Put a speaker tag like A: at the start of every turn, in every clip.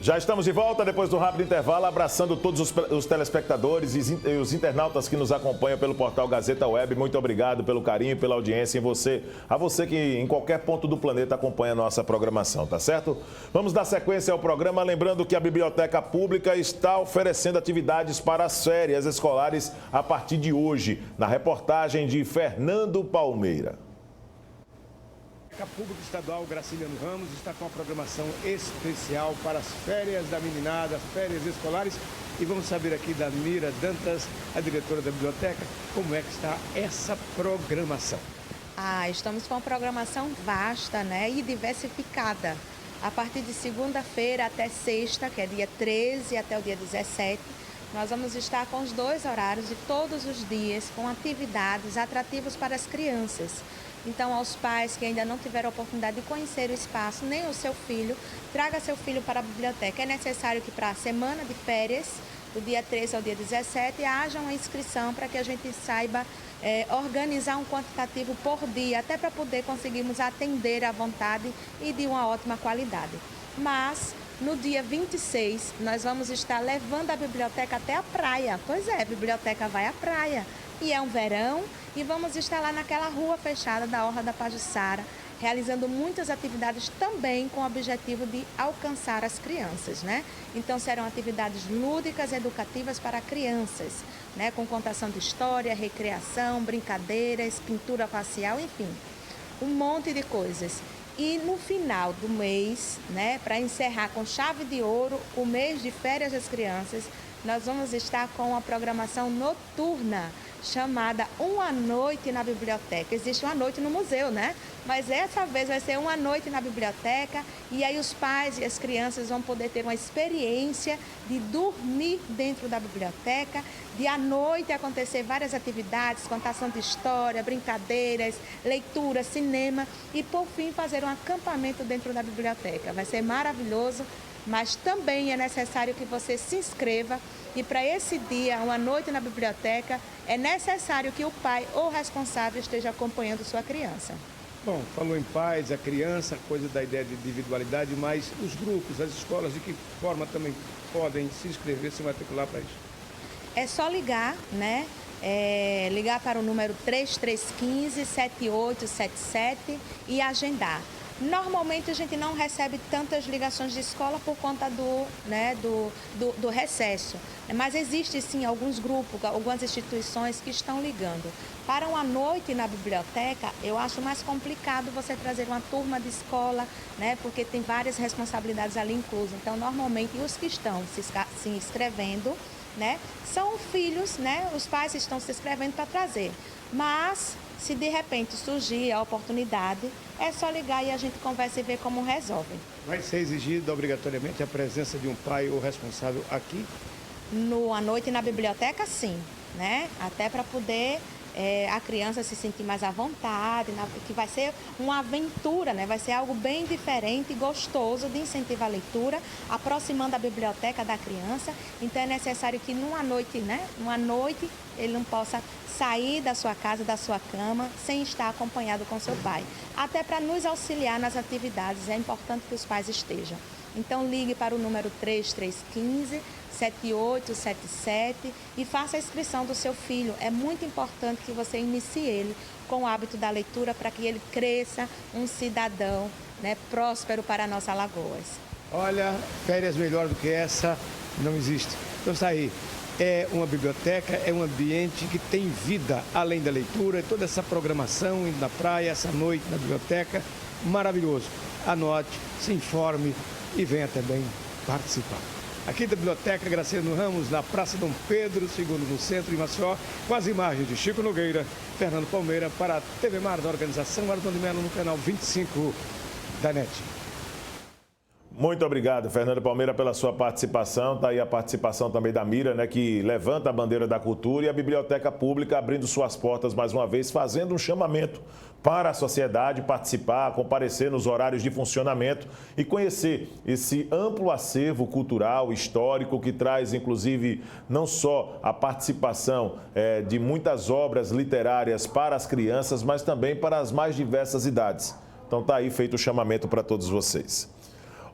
A: Já estamos de volta depois do rápido intervalo, abraçando todos os telespectadores e os internautas que nos acompanham pelo portal Gazeta Web. Muito obrigado pelo carinho, pela audiência a você que em qualquer ponto do planeta acompanha a nossa programação, tá certo? Vamos dar sequência ao programa, lembrando que a Biblioteca Pública está oferecendo atividades para as férias escolares a partir de hoje, na reportagem de Fernando Palmeira.
B: A Pública Estadual Graciliano Ramos está com uma programação especial para as férias da meninada, as férias escolares. E vamos saber aqui da Mira Dantas, a diretora da biblioteca, como é que está essa programação.
C: Estamos com uma programação vasta, né, e diversificada. A partir de segunda-feira até sexta, que é dia 13 até o dia 17, nós vamos estar com os 2 horários de todos os dias, com atividades atrativas para as crianças. Então, aos pais que ainda não tiveram a oportunidade de conhecer o espaço, nem o seu filho, traga seu filho para a biblioteca. É necessário que para a semana de férias, do dia 13 ao dia 17, haja uma inscrição para que a gente saiba organizar um quantitativo por dia, até para poder conseguirmos atender à vontade e de uma ótima qualidade. Mas, no dia 26, nós vamos estar levando a biblioteca até a praia. Pois é, a biblioteca vai à praia. E é um verão e vamos estar lá naquela rua fechada da Orla da Pajuçara, realizando muitas atividades também com o objetivo de alcançar as crianças, né? Então serão atividades lúdicas, educativas para crianças, né? Com contação de história, recreação, brincadeiras, pintura facial, enfim, um monte de coisas. E no final do mês, né, para encerrar com chave de ouro o mês de férias das crianças, nós vamos estar com uma programação noturna chamada Uma Noite na Biblioteca. Existe uma noite no museu, né? Mas essa vez vai ser uma noite na biblioteca e aí os pais e as crianças vão poder ter uma experiência de dormir dentro da biblioteca, de à noite acontecer várias atividades, contação de história, brincadeiras, leitura, cinema e por fim fazer um acampamento dentro da biblioteca. Vai ser maravilhoso, mas também é necessário que você se inscreva e para esse dia, uma noite na biblioteca, é necessário que o pai ou responsável esteja acompanhando sua criança.
B: Bom, falou em pais, a criança, coisa da ideia de individualidade, mas os grupos, as escolas, de que forma também podem se inscrever, se matricular para isso?
C: É só ligar, né? Ligar para o número 3315-7877 e agendar. Normalmente a gente não recebe tantas ligações de escola por conta do recesso, mas existe sim alguns grupos, algumas instituições que estão ligando. Para uma noite na biblioteca, eu acho mais complicado você trazer uma turma de escola, né, porque tem várias responsabilidades ali inclusas. Então, normalmente, os que estão se inscrevendo, né, são filhos, né, os pais estão se inscrevendo para trazer. Mas, se de repente surgir a oportunidade, é só ligar e a gente conversa e vê como resolve.
B: Vai ser exigida obrigatoriamente a presença de um pai ou responsável aqui?
C: À noite na biblioteca, sim, né? Até para poder a criança se sentir mais à vontade, que vai ser uma aventura, né? Vai ser algo bem diferente e gostoso de incentivar a leitura, aproximando a biblioteca da criança. Então é necessário que numa noite, né? Numa noite ele não possa sair da sua casa, da sua cama, sem estar acompanhado com seu pai. Até para nos auxiliar nas atividades, é importante que os pais estejam. Então ligue para o número 3315-7877 e faça a inscrição do seu filho. É muito importante que você inicie ele com o hábito da leitura para que ele cresça um cidadão, né, próspero para a nossa Alagoas.
B: Olha, férias melhor do que essa não existe. Então está aí. É uma biblioteca, é um ambiente que tem vida além da leitura, toda essa programação, indo na praia, essa noite na biblioteca, maravilhoso. Anote, se informe e venha também participar. Aqui da Biblioteca Graciliano Ramos, na Praça Dom Pedro II, no centro de Maceió, com as imagens de Chico Nogueira, Fernando Palmeira, para a TV Mar da organização Ardon de Melo, no canal 25 da NET.
A: Muito obrigado, Fernando Palmeira, pela sua participação. Está aí a participação também da Mira, né, que levanta a bandeira da cultura, e a Biblioteca Pública abrindo suas portas mais uma vez, fazendo um chamamento para a sociedade participar, comparecer nos horários de funcionamento e conhecer esse amplo acervo cultural, histórico, que traz, inclusive, não só a participação de muitas obras literárias para as crianças, mas também para as mais diversas idades. Então está aí feito o chamamento para todos vocês.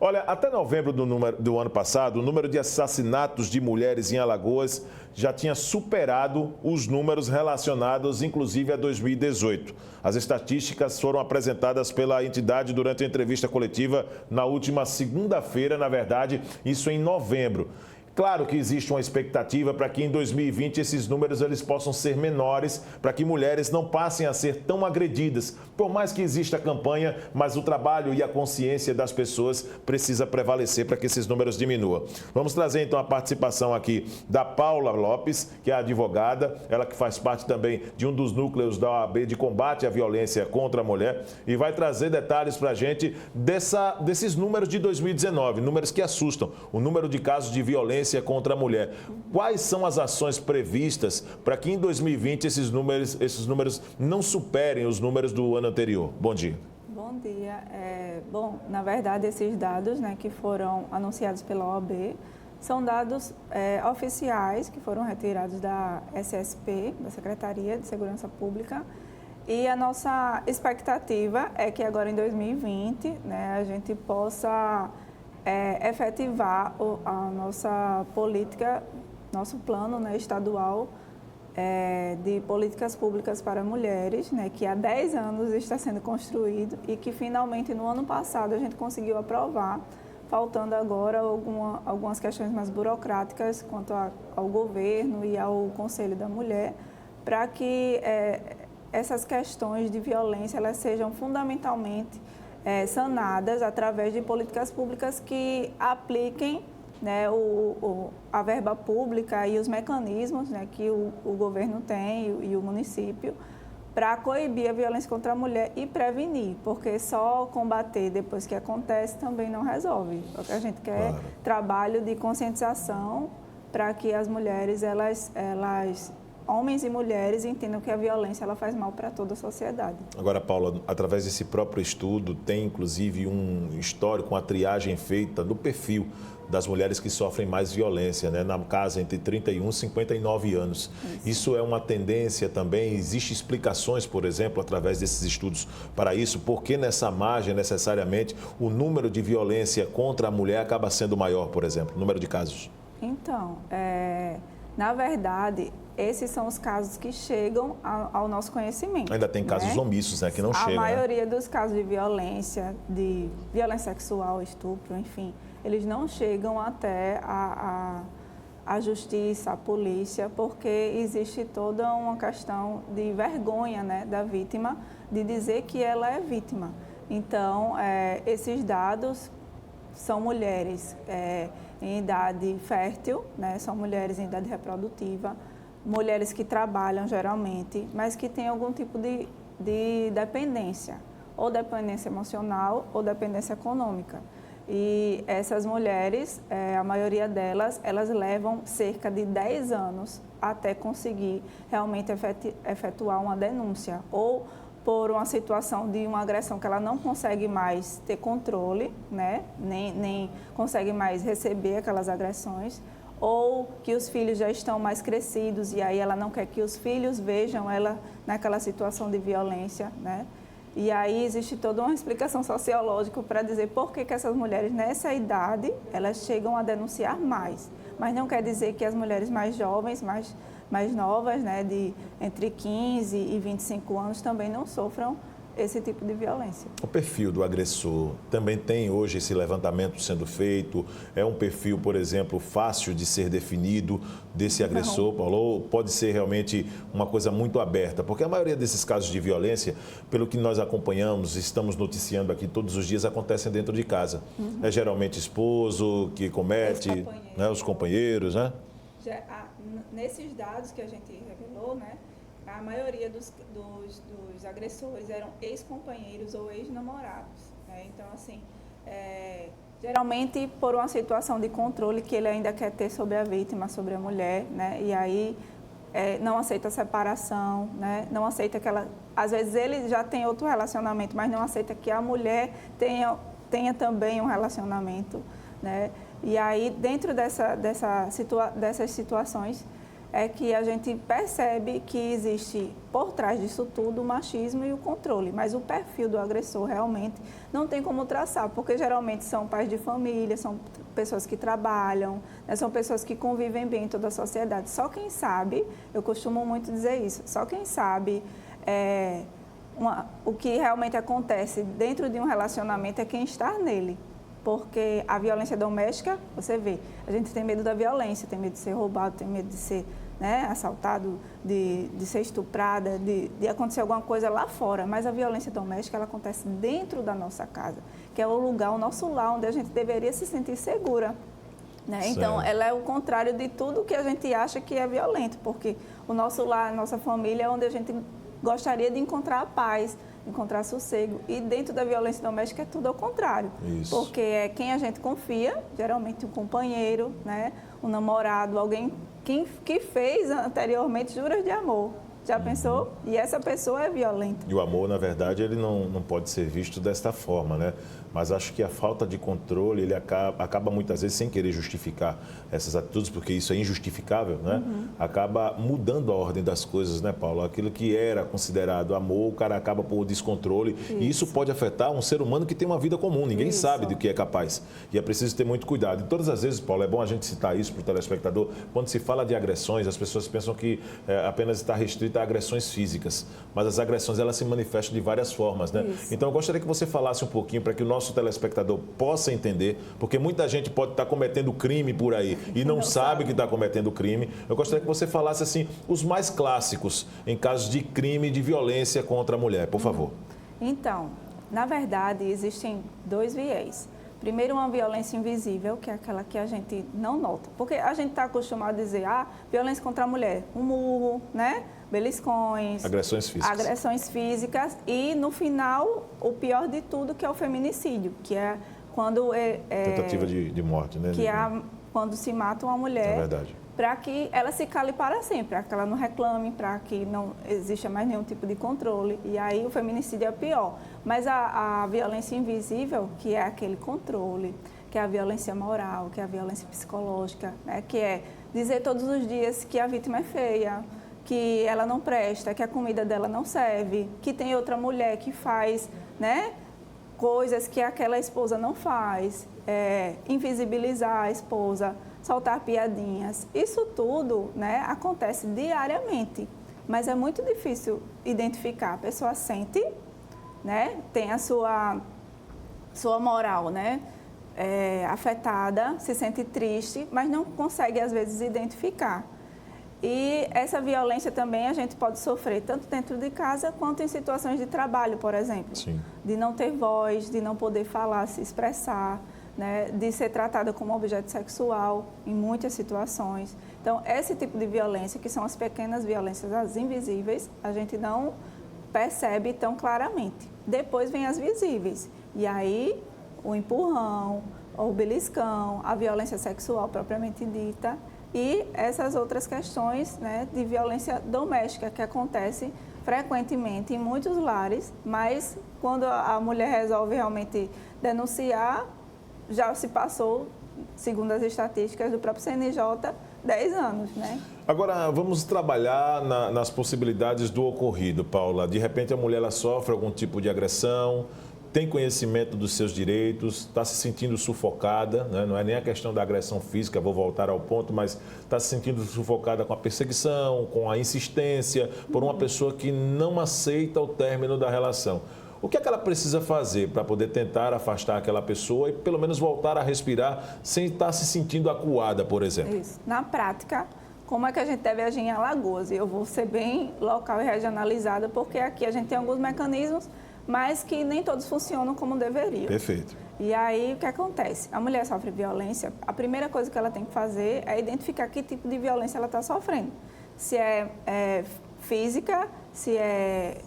A: Olha, até novembro do ano passado, o número de assassinatos de mulheres em Alagoas já tinha superado os números relacionados, inclusive, a 2018. As estatísticas foram apresentadas pela entidade durante a entrevista coletiva na última segunda-feira, na verdade, isso em novembro. Claro que existe uma expectativa para que em 2020 esses números eles possam ser menores, para que mulheres não passem a ser tão agredidas. Por mais que exista a campanha, mas o trabalho e a consciência das pessoas precisa prevalecer para que esses números diminuam. Vamos trazer então a participação aqui da Paula Lopes, que é advogada, ela que faz parte também de um dos núcleos da OAB de combate à violência contra a mulher, e vai trazer detalhes para a gente desses números de 2019, números que assustam, o número de casos de violência contra a mulher. Quais são as ações previstas para que em 2020 esses números não superem os números do ano anterior? Bom dia.
D: Bom dia. Na verdade, esses dados, né, que foram anunciados pela OAB são dados oficiais que foram retirados da SSP, da Secretaria de Segurança Pública, e a nossa expectativa é que agora em 2020, né, a gente possa efetivar a nossa política, nosso plano, né, estadual de políticas públicas para mulheres, né, que há 10 anos está sendo construído e que finalmente no ano passado a gente conseguiu aprovar, faltando agora algumas questões mais burocráticas quanto ao governo e ao Conselho da Mulher, para que essas questões de violência elas sejam fundamentalmente sanadas através de políticas públicas que apliquem, né, a verba pública e os mecanismos, né, que o governo tem e o município para coibir a violência contra a mulher e prevenir, porque só combater depois que acontece também não resolve. O que a gente quer é trabalho de conscientização para que as mulheres, homens e mulheres, entendam que a violência ela faz mal para toda a sociedade. Agora,
A: Paula, através desse próprio estudo, tem inclusive um histórico, uma triagem feita do perfil das mulheres que sofrem mais violência, né? Na casa entre 31 e 59 anos. Isso é uma tendência também? Existem explicações, por exemplo, através desses estudos para isso? Por que nessa margem, necessariamente, o número de violência contra a mulher acaba sendo maior, por exemplo, o número de casos?
D: Então, na verdade, esses são os casos que chegam ao nosso conhecimento.
A: Ainda tem casos omissos, né, que não chegam.
D: A maioria dos casos de violência sexual, estupro, enfim, eles não chegam até a justiça, a polícia, porque existe toda uma questão de vergonha, né, da vítima de dizer que ela é vítima. Então, esses dados são mulheres em idade fértil, né, são mulheres em idade reprodutiva, mulheres que trabalham geralmente, mas que têm algum tipo de dependência, ou dependência emocional ou dependência econômica. E essas mulheres, a maioria delas, elas levam cerca de 10 anos até conseguir realmente efetuar uma denúncia, ou por uma situação de uma agressão que ela não consegue mais ter controle, né? nem consegue mais receber aquelas agressões, ou que os filhos já estão mais crescidos e aí ela não quer que os filhos vejam ela naquela situação de violência, né? E aí existe toda uma explicação sociológica para dizer por que essas mulheres nessa idade elas chegam a denunciar mais. Mas não quer dizer que as mulheres mais jovens, mais novas, né, de entre 15 e 25 anos também não sofram esse tipo de violência.
A: O perfil do agressor também tem hoje esse levantamento sendo feito? É um perfil, por exemplo, fácil de ser definido desse agressor, Paulo? Ou pode ser realmente uma coisa muito aberta? Porque a maioria desses casos de violência, pelo que nós acompanhamos, estamos noticiando aqui todos os dias, acontecem dentro de casa. É geralmente esposo que comete, os companheiros, né?
D: Nesses dados que a gente revelou, né? A maioria dos agressores eram ex-companheiros ou ex-namorados, né? Então, assim, geralmente por uma situação de controle que ele ainda quer ter sobre a vítima, sobre a mulher, né? E aí não aceita a separação, né? Não aceita que ela... Às vezes ele já tem outro relacionamento, mas não aceita que a mulher tenha também um relacionamento, né? E aí, dentro dessas situações, é que a gente percebe que existe por trás disso tudo o machismo e o controle, mas o perfil do agressor realmente não tem como traçar, porque geralmente são pais de família, são pessoas que trabalham, né, são pessoas que convivem bem em toda a sociedade. Só quem sabe, eu costumo muito dizer isso, só quem sabe o que realmente acontece dentro de um relacionamento é quem está nele. Porque a violência doméstica, você vê, a gente tem medo da violência, tem medo de ser roubado, tem medo de ser, né, assaltado, de ser estuprada, de acontecer alguma coisa lá fora. Mas a violência doméstica, ela acontece dentro da nossa casa, que é o lugar, o nosso lar, onde a gente deveria se sentir segura. Né? Então, ela é o contrário de tudo que a gente acha que é violento, porque o nosso lar, a nossa família é onde a gente gostaria de encontrar a paz, encontrar sossego. E dentro da violência doméstica é tudo ao contrário. Isso. Porque é quem a gente confia, geralmente um companheiro, né? Um namorado, alguém que fez anteriormente juras de amor. Já pensou? E essa pessoa é violenta.
A: E o amor, na verdade, ele não pode ser visto desta forma, né? Mas acho que a falta de controle, ele acaba muitas vezes, sem querer justificar essas atitudes, porque isso é injustificável, né? Acaba mudando a ordem das coisas, né, Paulo? Aquilo que era considerado amor, o cara acaba por descontrole. Isso. E isso pode afetar um ser humano que tem uma vida comum. Ninguém sabe do que é capaz. E é preciso ter muito cuidado. E todas as vezes, Paulo, é bom a gente citar isso para o telespectador, quando se fala de agressões, as pessoas pensam que apenas está restrita a agressões físicas. Mas as agressões, elas se manifestam de várias formas, né? Isso. Então, eu gostaria que você falasse um pouquinho para que o nosso telespectador possa entender, porque muita gente pode estar cometendo crime por aí e não sabe que está cometendo crime. Eu gostaria que você falasse, assim, os mais clássicos em casos de crime, de violência contra a mulher, por favor.
D: Então, na verdade, existem dois viés. Primeiro, uma violência invisível, que é aquela que a gente não nota. Porque a gente está acostumado a dizer, violência contra a mulher, um murro, né? Beliscões.
A: Agressões físicas.
D: Agressões físicas. E, no final, o pior de tudo, que é o feminicídio, que é quando...
A: tentativa de morte, né?
D: Que é quando se mata uma mulher.
A: É verdade.
D: Para que ela se cale para sempre, para que ela não reclame, para que não exista mais nenhum tipo de controle. E aí o feminicídio é pior. Mas a violência invisível, que é aquele controle, que é a violência moral, que é a violência psicológica, né? Que é dizer todos os dias que a vítima é feia, que ela não presta, que a comida dela não serve, que tem outra mulher que faz, né, coisas que aquela esposa não faz, invisibilizar a esposa, soltar piadinhas. Isso tudo, né, acontece diariamente, mas é muito difícil identificar. A pessoa sente, né, tem a sua moral, né, afetada, se sente triste, mas não consegue, às vezes, identificar. E essa violência também a gente pode sofrer tanto dentro de casa quanto em situações de trabalho, por exemplo.
A: Sim.
D: De não ter voz, de não poder falar, se expressar, né? De ser tratada como objeto sexual em muitas situações. Então, esse tipo de violência, que são as pequenas violências, as invisíveis, a gente não percebe tão claramente. Depois vem as visíveis. E aí, o empurrão, o beliscão, a violência sexual propriamente dita, e essas outras questões, né, de violência doméstica que acontece frequentemente em muitos lares, mas quando a mulher resolve realmente denunciar, já se passou, segundo as estatísticas do próprio CNJ, 10 anos, né?
A: Agora, vamos trabalhar nas possibilidades do ocorrido, Paula. De repente, a mulher ela sofre algum tipo de agressão, tem conhecimento dos seus direitos, está se sentindo sufocada, né? Não é nem a questão da agressão física, vou voltar ao ponto, mas está se sentindo sufocada com a perseguição, com a insistência, por uma pessoa que não aceita o término da relação. O que é que ela precisa fazer para poder tentar afastar aquela pessoa e pelo menos voltar a respirar sem estar se sentindo acuada, por exemplo?
D: Isso. Na prática, como é que a gente deve agir em Alagoas? Eu vou ser bem local e regionalizada, porque aqui a gente tem alguns mecanismos, mas que nem todos funcionam como deveriam.
A: Perfeito.
D: E aí, o que acontece? A mulher sofre violência, a primeira coisa que ela tem que fazer é identificar que tipo de violência ela está sofrendo. Se é física, se é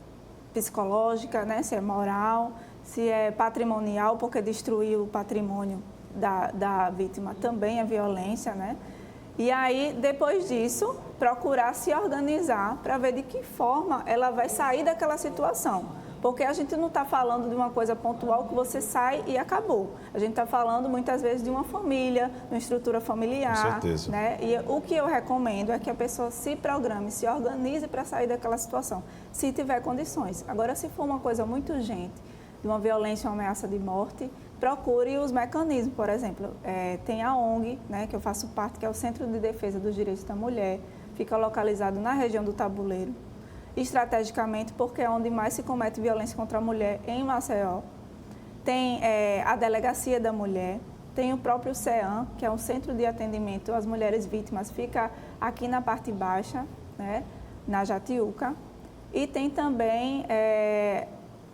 D: psicológica, né? Se é moral, se é patrimonial, porque destruir o patrimônio da vítima também é violência, né? E aí, depois disso, procurar se organizar para ver de que forma ela vai sair daquela situação. Porque a gente não está falando de uma coisa pontual que você sai e acabou. A gente está falando muitas vezes de uma família, de uma estrutura familiar.
A: Com certeza.
D: Né? E o que eu recomendo é que a pessoa se programe, se organize para sair daquela situação, se tiver condições. Agora, se for uma coisa muito urgente, de uma violência ou ameaça de morte, procure os mecanismos. Por exemplo, tem a ONG, né, que eu faço parte, que é o Centro de Defesa dos Direitos da Mulher, fica localizado na região do Tabuleiro, estrategicamente porque é onde mais se comete violência contra a mulher em Maceió. Tem a Delegacia da Mulher, tem o próprio CEAM, que é um centro de atendimento às mulheres vítimas, fica aqui na parte baixa, né, na Jatiuca. E tem também,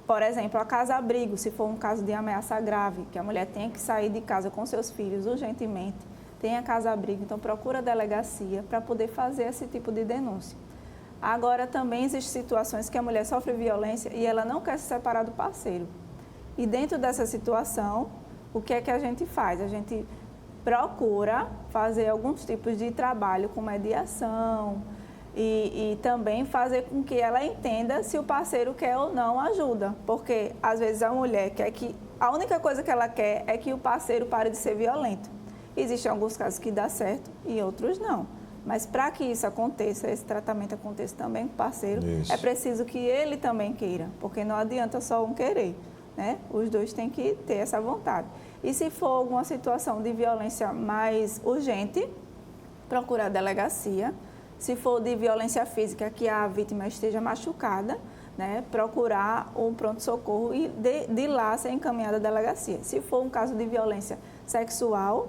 D: por exemplo, a casa-abrigo, se for um caso de ameaça grave, que a mulher tem que sair de casa com seus filhos urgentemente, tem a casa-abrigo, então procura a delegacia para poder fazer esse tipo de denúncia. Agora, também existem situações que a mulher sofre violência e ela não quer se separar do parceiro. E dentro dessa situação, o que é que a gente faz? A gente procura fazer alguns tipos de trabalho com mediação e também fazer com que ela entenda se o parceiro quer ou não ajuda. Porque, às vezes, a mulher quer que... A única coisa que ela quer é que o parceiro pare de ser violento. Existem alguns casos que dá certo e outros não. Mas para que isso aconteça, esse tratamento aconteça também com o parceiro, é preciso que ele também queira, porque não adianta só um querer, né? Os dois têm que ter essa vontade. E se for alguma situação de violência mais urgente, procura a delegacia. Se for de violência física, que a vítima esteja machucada, né? Procurar um pronto-socorro e de lá ser encaminhada à delegacia. Se for um caso de violência sexual,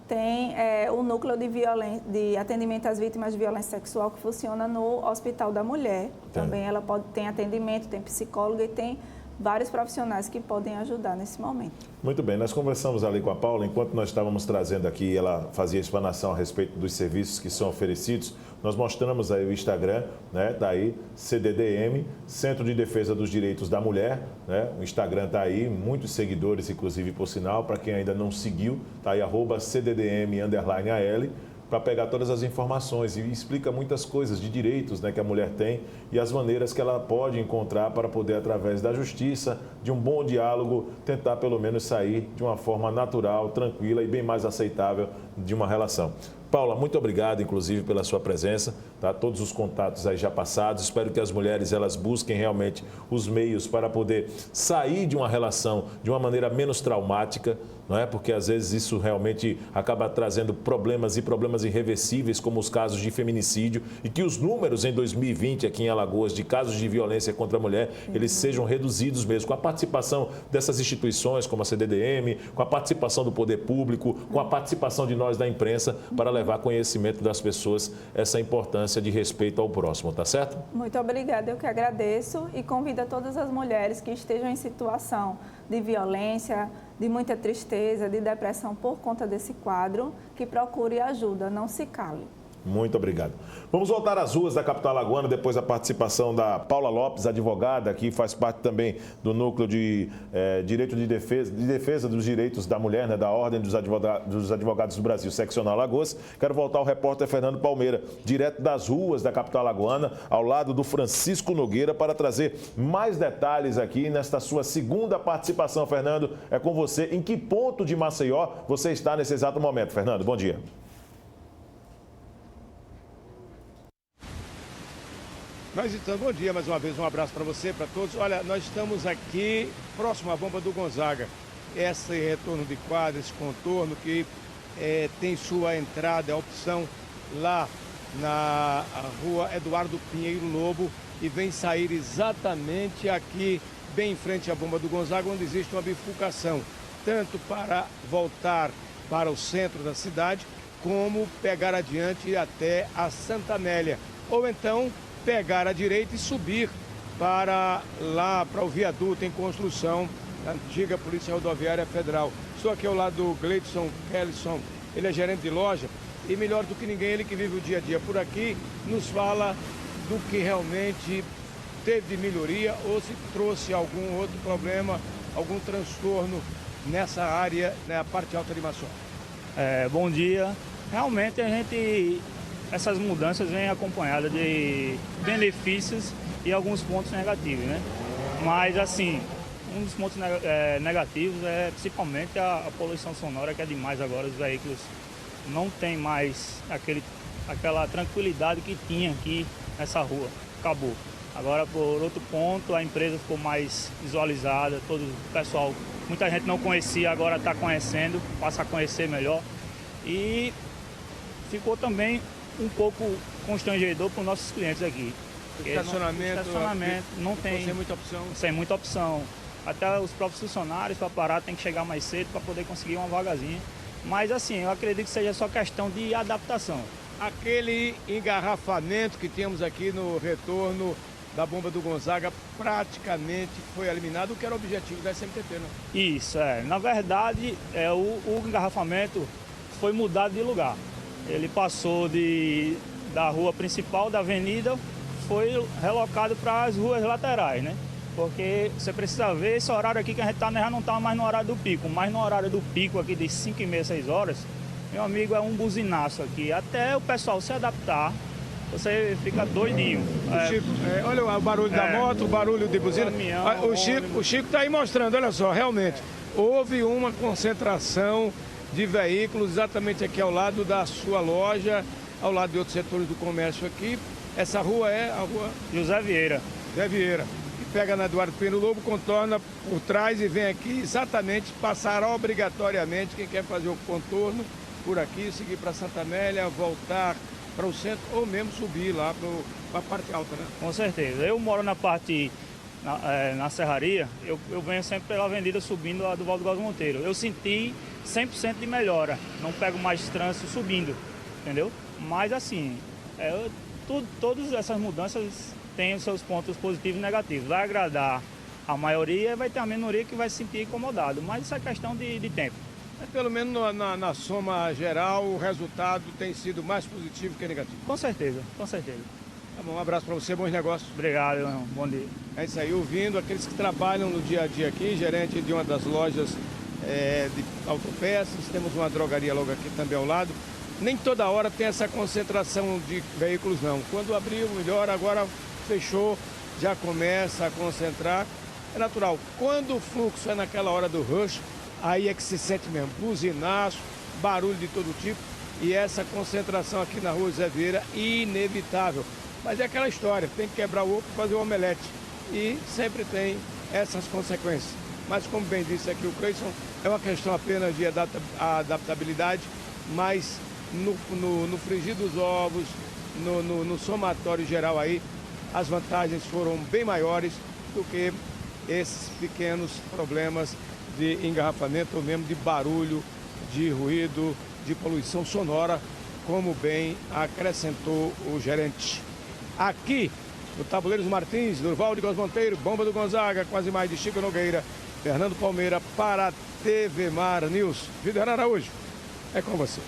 D: tem o núcleo de atendimento às vítimas de violência sexual que funciona no Hospital da Mulher. Também ela tem atendimento, tem psicóloga e tem vários profissionais que podem ajudar nesse momento.
A: Muito bem, nós conversamos ali com a Paula, enquanto nós estávamos trazendo aqui, ela fazia explanação a respeito dos serviços que são oferecidos, nós mostramos aí o Instagram, né, tá aí, CDDM, Centro de Defesa dos Direitos da Mulher, né, o Instagram tá aí, muitos seguidores, inclusive, por sinal, para quem ainda não seguiu, tá aí, @CDDM_AL, para pegar todas as informações e explica muitas coisas de direitos, né, que a mulher tem e as maneiras que ela pode encontrar para poder, através da justiça, de um bom diálogo, tentar pelo menos sair de uma forma natural, tranquila e bem mais aceitável de uma relação. Paula, muito obrigado, inclusive, pela sua presença, tá? Todos os contatos aí já passados. Espero que as mulheres elas busquem realmente os meios para poder sair de uma relação de uma maneira menos traumática, não é? Porque às vezes isso realmente acaba trazendo problemas e problemas irreversíveis, como os casos de feminicídio, e que os números em 2020 aqui em Alagoas de casos de violência contra a mulher, eles sejam reduzidos mesmo, com a participação dessas instituições como a CDDM, com a participação do poder público, com a participação de nós da imprensa, para levar conhecimento das pessoas essa importância de respeito ao próximo, tá certo?
D: Muito obrigada, eu que agradeço e convido a todas as mulheres que estejam em situação de violência, de muita tristeza, de depressão por conta desse quadro, que procure ajuda, não se cale.
A: Muito obrigado. Vamos voltar às ruas da capital alagoana, depois da participação da Paula Lopes, advogada, que faz parte também do núcleo de direito de defesa dos direitos da mulher, né, da Ordem dos Advogados do Brasil, seccional Alagoas. Quero voltar ao repórter Fernando Palmeira, direto das ruas da capital alagoana, ao lado do Francisco Nogueira, para trazer mais detalhes aqui nesta sua segunda participação. Fernando, é com você. Em que ponto de Maceió você está nesse exato momento, Fernando? Bom dia.
B: Bom dia mais uma vez, um abraço para você, para todos. Olha, nós estamos aqui próximo à Bomba do Gonzaga. Esse retorno de quadra, esse contorno que tem sua entrada, a opção lá na rua Eduardo Pinheiro Lobo e vem sair exatamente aqui, bem em frente à Bomba do Gonzaga, onde existe uma bifurcação, tanto para voltar para o centro da cidade, como pegar adiante até a Santa Amélia. Ou então pegar à direita e subir para lá, para o viaduto em construção da antiga Polícia Rodoviária Federal. Estou aqui ao lado do Gleidson Kellison, ele é gerente de loja e melhor do que ninguém, ele que vive o dia a dia por aqui, nos fala do que realmente teve de melhoria ou se trouxe algum outro problema, algum transtorno nessa área, na parte alta de Maceió.
E: Bom dia. Realmente essas mudanças vêm acompanhadas de benefícios e alguns pontos negativos, né? Mas, assim, um dos pontos negativos é principalmente a poluição sonora, que é demais agora. Os veículos não têm mais aquela tranquilidade que tinha aqui nessa rua. Acabou. Agora, por outro ponto, a empresa ficou mais visualizada, todo o pessoal, muita gente não conhecia, agora está conhecendo, passa a conhecer melhor. E ficou também um pouco constrangedor para os nossos clientes aqui.
B: Estacionamento
E: não tem, sem muita opção. Até os próprios funcionários para parar tem que chegar mais cedo para poder conseguir uma vagazinha. Mas assim, eu acredito que seja só questão de adaptação.
B: Aquele engarrafamento que tínhamos aqui no retorno da bomba do Gonzaga praticamente foi eliminado, o que era o objetivo da SMTT, né?
E: Isso, na verdade, o engarrafamento foi mudado de lugar. Ele passou da rua principal da avenida, foi relocado para as ruas laterais, né? Porque você precisa ver, esse horário aqui que a gente já não está mais no horário do pico, mas no horário do pico aqui de 5h30, 6 horas, meu amigo, é um buzinaço aqui. Até o pessoal se adaptar, você fica doidinho.
B: Chico, olha o barulho da moto, o barulho de buzina.
E: Caminhão,
B: o Chico está aí mostrando, olha só, realmente, houve uma concentração de veículos exatamente aqui ao lado da sua loja, ao lado de outros setores do comércio aqui. Essa rua é a rua
E: José Vieira.
B: José Vieira. Pega na Eduardo Pino Lobo, contorna por trás e vem aqui exatamente passar obrigatoriamente quem quer fazer o contorno por aqui, seguir para Santa Amélia, voltar para o centro ou mesmo subir lá para a parte alta, né?
E: Com certeza. Eu moro na parte, na Serraria, eu venho sempre pela avenida subindo a do Valdo Góes Monteiro. Eu senti 100% de melhora, não pego mais trânsito subindo, entendeu? Mas assim, todas essas mudanças tem os seus pontos positivos e negativos. Vai agradar a maioria, vai ter a minoria que vai se sentir incomodado, mas isso é questão de tempo.
B: Pelo menos na soma geral, o resultado tem sido mais positivo que negativo.
E: Com certeza, com certeza.
B: Tá bom, um abraço para você, bons negócios.
E: Obrigado, irmão. Bom dia.
B: É isso aí, ouvindo aqueles que trabalham no dia a dia aqui, gerente de uma das lojas de autopeças, temos uma drogaria logo aqui também ao lado. Nem toda hora tem essa concentração de veículos, não. Quando abriu, melhor, agora fechou, já começa a concentrar. É natural. Quando o fluxo é naquela hora do rush, aí é que se sente mesmo. Buzinaço, barulho de todo tipo. E essa concentração aqui na rua José Vieira, inevitável. Mas é aquela história, tem que quebrar o ovo para fazer o omelete. E sempre tem essas consequências. Mas como bem disse aqui o Cleison, é uma questão apenas de adaptabilidade, mas no frigir dos ovos, no somatório geral aí, as vantagens foram bem maiores do que esses pequenos problemas de engarrafamento ou mesmo de barulho, de ruído, de poluição sonora, como bem acrescentou o gerente. Aqui, no Tabuleiros Martins, Durval de Góes Monteiro, Bomba do Gonzaga, com as imagens de Chico Nogueira, Fernando Palmeira, para a TV Mar News. Vitor Araújo, é com você.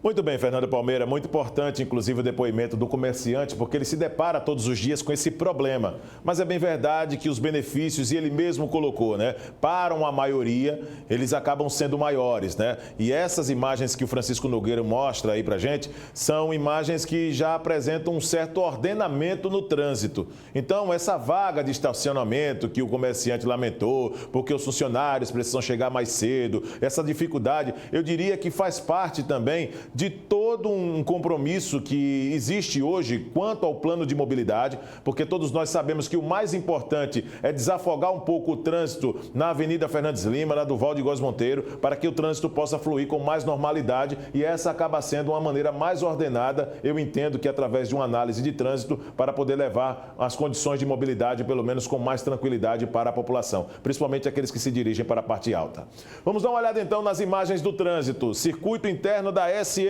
A: Muito bem, Fernando Palmeira, muito importante, inclusive, o depoimento do comerciante, porque ele se depara todos os dias com esse problema. Mas é bem verdade que os benefícios, e ele mesmo colocou, né, para uma maioria, eles acabam sendo maiores, né? E essas imagens que o Francisco Nogueira mostra aí pra gente, são imagens que já apresentam um certo ordenamento no trânsito. Então, essa vaga de estacionamento que o comerciante lamentou, porque os funcionários precisam chegar mais cedo, essa dificuldade, eu diria que faz parte também de todo um compromisso que existe hoje quanto ao plano de mobilidade, porque todos nós sabemos que o mais importante é desafogar um pouco o trânsito na Avenida Fernandes Lima, na do Valdo de Góes Monteiro, para que o trânsito possa fluir com mais normalidade, e essa acaba sendo uma maneira mais ordenada, eu entendo que através de uma análise de trânsito, para poder levar as condições de mobilidade, pelo menos com mais tranquilidade para a população, principalmente aqueles que se dirigem para a parte alta. Vamos dar uma olhada então nas imagens do trânsito, circuito interno da SMTT,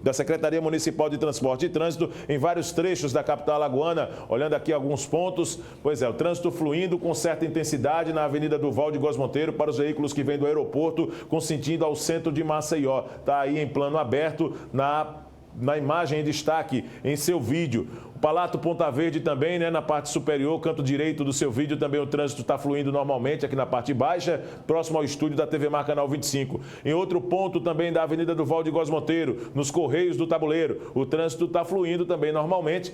A: da Secretaria Municipal de Transporte e Trânsito, em vários trechos da capital alagoana. Olhando aqui alguns pontos, pois é, o trânsito fluindo com certa intensidade na Avenida do Valdo de Góes Monteiro para os veículos que vêm do aeroporto com sentido ao centro de Maceió. Está aí em plano aberto na imagem em destaque em seu vídeo. O Palato Ponta Verde também, né, na parte superior, canto direito do seu vídeo, também o trânsito está fluindo normalmente aqui na parte baixa, próximo ao estúdio da TV Mar Canal 25. Em outro ponto também da Avenida do Valdo de Góes Monteiro, nos Correios do Tabuleiro, o trânsito está fluindo também normalmente.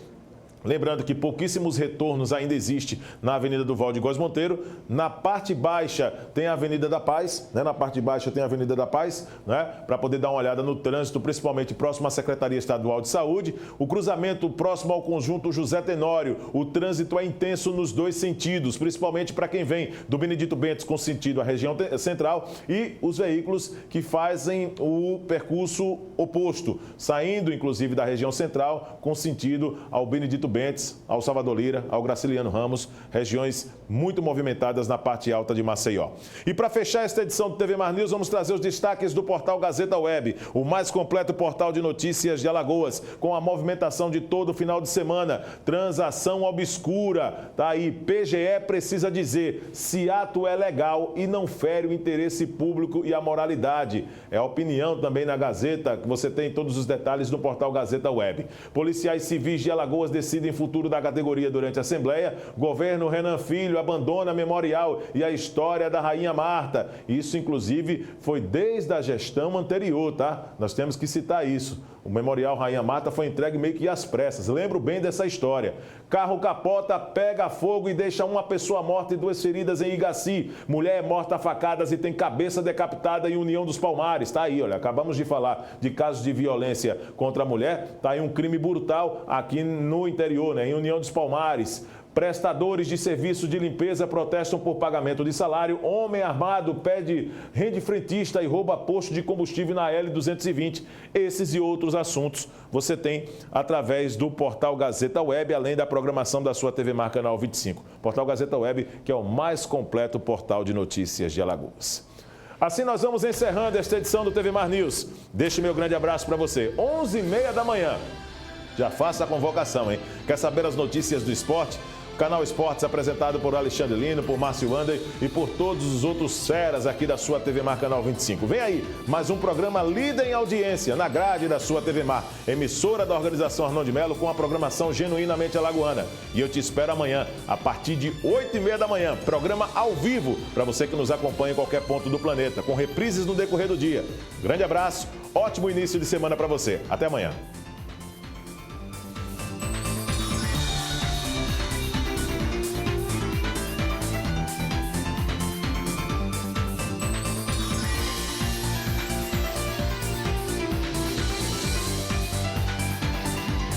A: Lembrando que pouquíssimos retornos ainda existem na Avenida do Val de Góes Monteiro. Na parte baixa tem a Avenida da Paz, né? Na parte baixa tem a Avenida da Paz, né? Para poder dar uma olhada no trânsito, principalmente próximo à Secretaria Estadual de Saúde. O cruzamento próximo ao conjunto José Tenório. O trânsito é intenso nos dois sentidos, principalmente para quem vem do Benedito Bentes com sentido à região central e os veículos que fazem o percurso oposto, saindo inclusive da região central com sentido ao Benedito Bentes, ao Salvador Lira, ao Graciliano Ramos, regiões muito movimentadas na parte alta de Maceió. E para fechar esta edição do TV Mar News, vamos trazer os destaques do portal Gazeta Web, o mais completo portal de notícias de Alagoas, com a movimentação de todo o final de semana. Transação obscura, tá aí, PGE precisa dizer se ato é legal e não fere o interesse público e a moralidade. É a opinião também na Gazeta, que você tem todos os detalhes no portal Gazeta Web. Policiais civis de Alagoas decidem futuro da categoria durante a Assembleia. Governo Renan Filho abandona memorial e a história da Rainha Marta. Isso, inclusive, foi desde a gestão anterior, tá? Nós temos que citar isso. O memorial Rainha Marta foi entregue meio que às pressas. Lembro bem dessa história. Carro capota, pega fogo e deixa uma pessoa morta e 2 feridas em Igaci. Mulher é morta a facadas e tem cabeça decapitada em União dos Palmares. Tá aí, olha, acabamos de falar de casos de violência contra a mulher. Tá aí um crime brutal aqui no interior, né? Em União dos Palmares. Prestadores de serviço de limpeza protestam por pagamento de salário. Homem armado rende frentista e rouba posto de combustível na L220. Esses e outros assuntos você tem através do portal Gazeta Web, além da programação da sua TV Mar Canal 25. Portal Gazeta Web, que é o mais completo portal de notícias de Alagoas. Assim nós vamos encerrando esta edição do TV Mar News. Deixe meu grande abraço para você. 11h30 da manhã. Já faça a convocação, hein? Quer saber as notícias do esporte? Canal Esportes, apresentado por Alexandre Lino, por Márcio Wander e por todos os outros feras aqui da sua TV Mar Canal 25. Vem aí, mais um programa líder em audiência na grade da sua TV Mar, emissora da organização Arnon de Melo, com a programação genuinamente alagoana. E eu te espero amanhã, a partir de 8h30 da manhã, programa ao vivo, para você que nos acompanha em qualquer ponto do planeta, com reprises no decorrer do dia. Grande abraço, ótimo início de semana para você. Até amanhã.